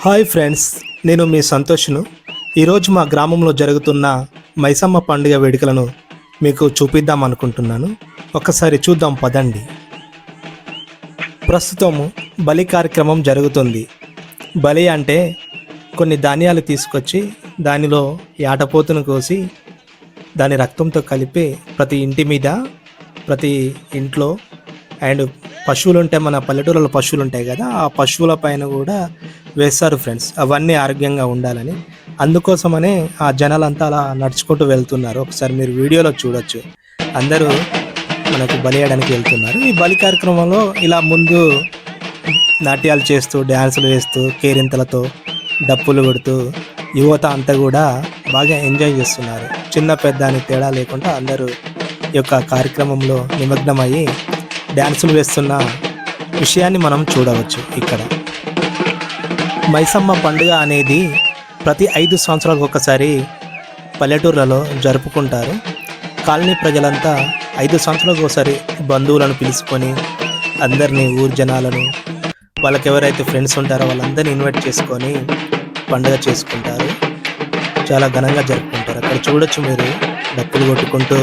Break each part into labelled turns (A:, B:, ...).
A: Hi friends, నేను మీ సంతోష్ను. ఈరోజు మా గ్రామంలో జరుగుతున్న మైసమ్మ పండుగ వేడుకలను మీకు చూపిద్దాం అనుకుంటున్నాను. ఒకసారి చూద్దాం పదండి. ప్రస్తుతం బలి కార్యక్రమం జరుగుతుంది. బలి అంటే కొన్ని ధాన్యాలు తీసుకొచ్చి దానిలో యాటపోతును కోసి దాని రక్తంతో కలిపి ప్రతి ఇంటి మీద, ప్రతి ఇంట్లో అండ్ పశువులు ఉంటాయి, మన పల్లెటూరులో పశువులు ఉంటాయి కదా, ఆ పశువుల పైన కూడా వేస్తారు ఫ్రెండ్స్. అవన్నీ ఆరోగ్యంగా ఉండాలని, అందుకోసమనే ఆ జనాలంతా అలా నడుచుకుంటూ వెళ్తున్నారు. ఒకసారి మీరు వీడియోలో చూడొచ్చు. అందరూ మనకు బలి వేయడానికి వెళ్తున్నారు. ఈ బలి కార్యక్రమంలో ఇలా ముందు నాట్యాలు చేస్తూ, డ్యాన్సులు వేస్తూ, కేరింతలతో, డప్పులు కొడుతూ యువత అంతా కూడా బాగా ఎంజాయ్ చేస్తున్నారు. చిన్న పెద్ద అని తేడా లేకుండా అందరూ ఈ యొక్క కార్యక్రమంలో నిమగ్నమయ్యి డ్యాన్సులు వేస్తున్న విషయాన్ని మనం చూడవచ్చు. ఇక్కడ మైసమ్మ పండుగ అనేది ప్రతి 5 సంవత్సరాలకు ఒకసారి పల్లెటూర్లలో జరుపుకుంటారు. కాలనీ ప్రజలంతా 5 సంవత్సరాలకు ఒకసారి బంధువులను పిలుచుకొని అందరినీ, ఊరు జనాలను, వాళ్ళకి ఎవరైతే ఫ్రెండ్స్ ఉంటారో వాళ్ళందరినీ ఇన్వైట్ చేసుకొని పండుగ చేసుకుంటారు. చాలా ఘనంగా జరుపుకుంటారు. అక్కడ చూడొచ్చు మీరు, డప్పులు కొట్టుకుంటూ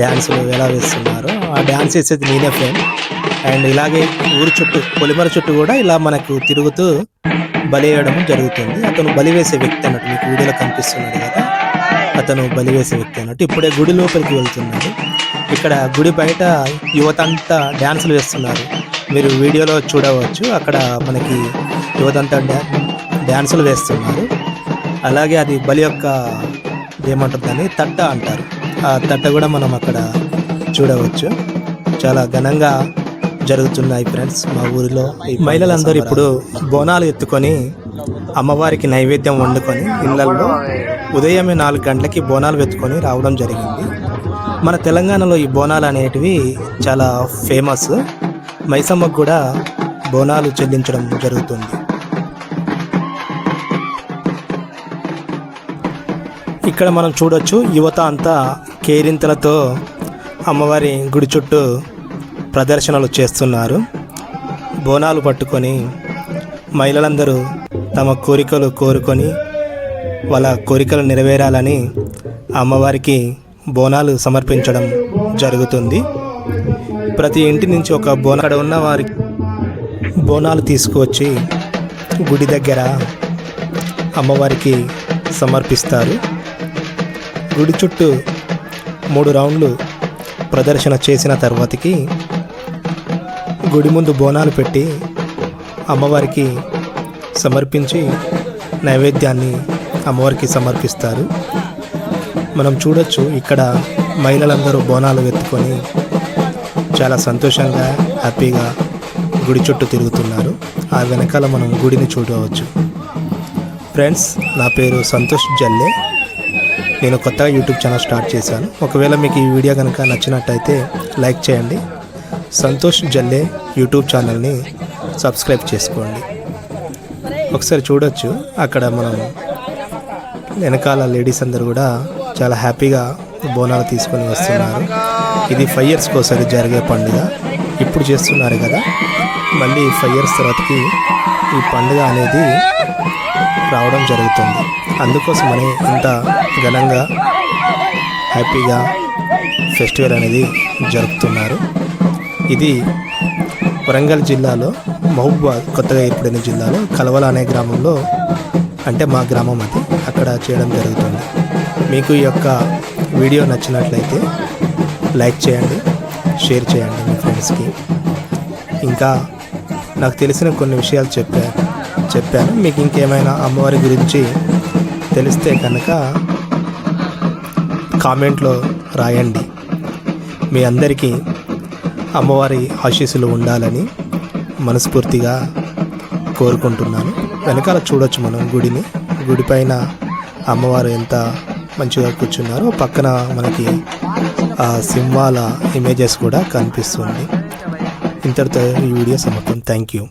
A: డ్యాన్సులు ఎలా వేస్తున్నారో. ఆ డ్యాన్స్ వేసేది నేనే ఫ్రెండ్. అండ్ ఇలాగే ఊరు చుట్టూ, పొలిమర చుట్టూ కూడా ఇలా మనకు తిరుగుతూ బలి వేయడం జరుగుతుంది. అతను బలి వేసే వ్యక్తి అన్నట్టు, మీకు వీడియోలో కనిపిస్తున్నాడు కదా, అతను బలి వేసే వ్యక్తి అన్నట్టు. ఇప్పుడే గుడి లోపలికి వెళ్తున్నాడు. ఇక్కడ గుడి బయట యువత అంతా డ్యాన్సులు వేస్తున్నారు. మీరు వీడియోలో చూడవచ్చు. అక్కడ మనకి యువత అంతా డ్యాన్సులు వేస్తున్నారు. అలాగే అది బలి యొక్క ఏమంటారు, దాన్ని తట్ట అంటారు. ఆ తట్ట కూడా మనం అక్కడ చూడవచ్చు. చాలా ఘనంగా జరుగుతున్నాయి ఫ్రెండ్స్ మా ఊరిలో. మహిళలందరూ ఇప్పుడు బోనాలు ఎత్తుకొని అమ్మవారికి నైవేద్యం వండుకొని ఇళ్లలో ఉదయమే 4 గంటలకి బోనాలు ఎత్తుకొని రావడం జరిగింది. మన తెలంగాణలో ఈ బోనాలు అనేటివి చాలా ఫేమస్. మైసమ్మకు కూడా బోనాలు చెల్లించడం జరుగుతుంది. ఇక్కడ మనం చూడొచ్చు, యువత అంతా కేరింతలతో అమ్మవారి గుడి చుట్టూ ప్రదర్శనలు చేస్తున్నారు. బోనాలు పట్టుకొని మహిళలందరూ తమ కోరికలు కోరుకొని వాళ్ళ కోరికలు నెరవేరాలని అమ్మవారికి బోనాలు సమర్పించడం జరుగుతుంది. ప్రతి ఇంటి నుంచి ఒక అక్కడ ఉన్న వారికి బోనాలు తీసుకువచ్చి గుడి దగ్గర అమ్మవారికి సమర్పిస్తారు. గుడి చుట్టూ 3 రౌండ్లు ప్రదర్శన చేసిన తర్వాతకి గుడి ముందు బోనాలు పెట్టి అమ్మవారికి సమర్పించి నైవేద్యాన్ని అమ్మవారికి సమర్పిస్తారు. మనం చూడొచ్చు, ఇక్కడ మహిళలందరూ బోనాలు ఎత్తుకొని చాలా సంతోషంగా, హ్యాపీగా గుడి చుట్టూ తిరుగుతున్నారు. ఆ వెనకాల మనం గుడిని చూడవచ్చు. ఫ్రెండ్స్, నా పేరు సంతోష్ జల్లే. నేను కొత్తగా యూట్యూబ్ ఛానల్ స్టార్ట్ చేశాను. ఒకవేళ మీకు ఈ వీడియో కనుక నచ్చినట్టయితే లైక్ చేయండి. సంతోష్ జల్లే యూట్యూబ్ ఛానల్ని సబ్స్క్రైబ్ చేసుకోండి. ఒకసారి చూడొచ్చు, అక్కడ మనం వెనకాల లేడీస్ అందరూ కూడా చాలా హ్యాపీగా బోనాలు తీసుకొని వస్తున్నారు. ఇది 5 ఇయర్స్కి ఒకసారి జరిగే పండుగ. ఇప్పుడు చేస్తున్నారు కదా, మళ్ళీ 5 ఇయర్స్ తర్వాతకి ఈ పండుగ అనేది రావడం జరుగుతుంది. అందుకోసమని ఇంత ఘనంగా, హ్యాపీగా ఫెస్టివల్ అనేది జరుపుతున్నారు. ఇది వరంగల్ జిల్లాలో, మహబూబాబాద్ కొత్తగా ఏర్పడిన జిల్లాలో కలవల అనే గ్రామంలో, అంటే మా గ్రామం అది, అక్కడ చేయడం జరుగుతుంది. మీకు ఈ యొక్క వీడియో నచ్చినట్లయితే లైక్ చేయండి, షేర్ చేయండి మీ ఫ్రెండ్స్కి. ఇంకా నాకు తెలిసిన కొన్ని విషయాలు చెప్పాను. మీకు ఇంకేమైనా అమ్మవారి గురించి తెలిస్తే కనుక కామెంట్లో రాయండి. మీ అందరికీ అమ్మవారి ఆశీస్సులు ఉండాలని మనస్ఫూర్తిగా కోరుకుంటున్నాను. వెనకాల చూడొచ్చు మనం గుడిని. గుడి పైన అమ్మవారు ఎంత మంచిగా కూర్చున్నారో, పక్కన మనకి ఆ సింహాల ఇమేజెస్ కూడా కనిపిస్తుంది. ఇంతటితో ఈ వీడియో సమాప్తం. Thank you.